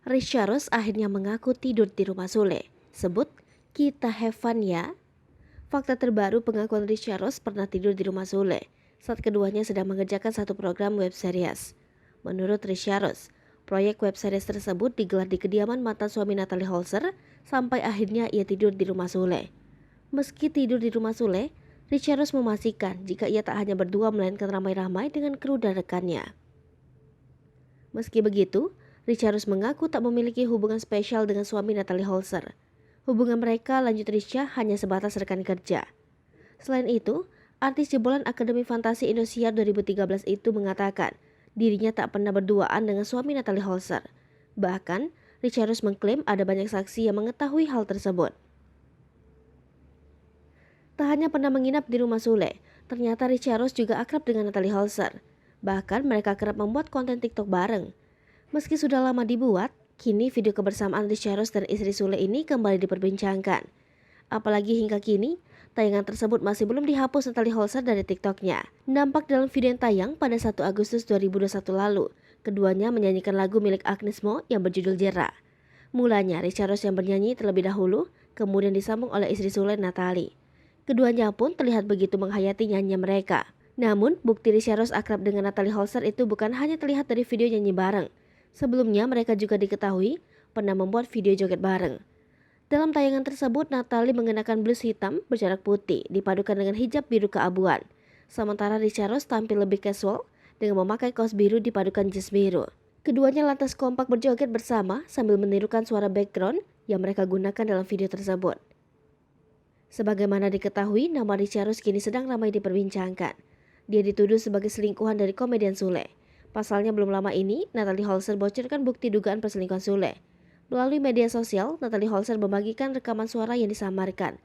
Risha Rose akhirnya mengaku tidur di rumah Sule. Sebut, kita have fun ya. Fakta terbaru pengakuan Risha Rose pernah tidur di rumah Sule saat keduanya sedang mengerjakan satu program web series. Menurut Risha Rose, proyek web series tersebut digelar di kediaman mantan suami Natalie Holzer sampai akhirnya ia tidur di rumah Sule. Meski tidur di rumah Sule, Risha Rose memastikan jika ia tak hanya berdua melainkan ramai-ramai dengan kru dan rekannya. Meski begitu, Risha Rose mengaku tak memiliki hubungan spesial dengan suami Natalie Holzer. Hubungan mereka, lanjut Risha, hanya sebatas rekan kerja. Selain itu, artis jebolan Akademi Fantasi Indosiar 2013 itu mengatakan dirinya tak pernah berduaan dengan suami Natalie Holzer. Bahkan, Risha Rose mengklaim ada banyak saksi yang mengetahui hal tersebut. Tak hanya pernah menginap di rumah Sule, ternyata Risha Rose juga akrab dengan Natalie Holzer. Bahkan mereka kerap membuat konten TikTok bareng. Meski sudah lama dibuat, kini video kebersamaan Risha Rose dan istri Sule ini kembali diperbincangkan. Apalagi hingga kini, tayangan tersebut masih belum dihapus Natalie Holzer dari TikToknya. Nampak dalam video yang tayang pada 1 Agustus 2021 lalu, keduanya menyanyikan lagu milik Agnes Mo yang berjudul Jera. Mulanya Risha Rose yang bernyanyi terlebih dahulu, kemudian disambung oleh istri Sule, Natalie. Keduanya pun terlihat begitu menghayati nyanyian mereka. Namun, bukti Risha Rose akrab dengan Natalie Holzer itu bukan hanya terlihat dari video nyanyi bareng. Sebelumnya mereka juga diketahui pernah membuat video joget bareng. Dalam tayangan tersebut, Natalie mengenakan blus hitam berjarak putih dipadukan dengan hijab biru keabuan. Sementara Risha Rose tampil lebih casual dengan memakai kaos biru dipadukan jas biru. Keduanya lantas kompak berjoget bersama sambil menirukan suara background yang mereka gunakan dalam video tersebut. Sebagaimana diketahui, nama Risha Rose kini sedang ramai diperbincangkan. Dia dituduh sebagai selingkuhan dari komedian Sule. Pasalnya belum lama ini, Natalie Holzer bocorkan bukti dugaan perselingkuhan Sule. Melalui media sosial, Natalie Holzer membagikan rekaman suara yang disamarkan.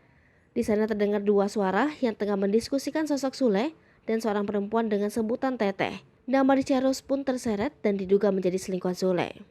Di sana terdengar dua suara yang tengah mendiskusikan sosok Sule dan seorang perempuan dengan sebutan Teteh. Nama Risha Rose pun terseret dan diduga menjadi selingkuhan Sule.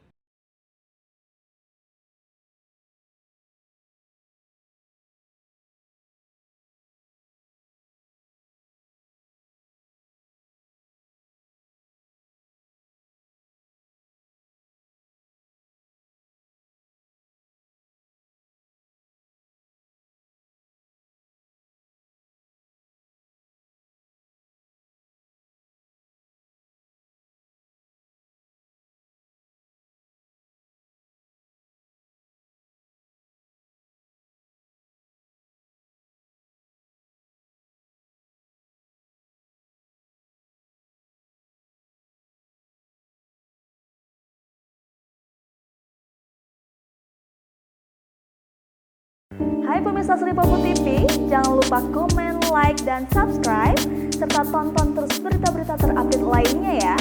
Hai pemirsa Sri Popo TV, jangan lupa komen, like, dan subscribe, serta tonton terus berita-berita terupdate lainnya ya.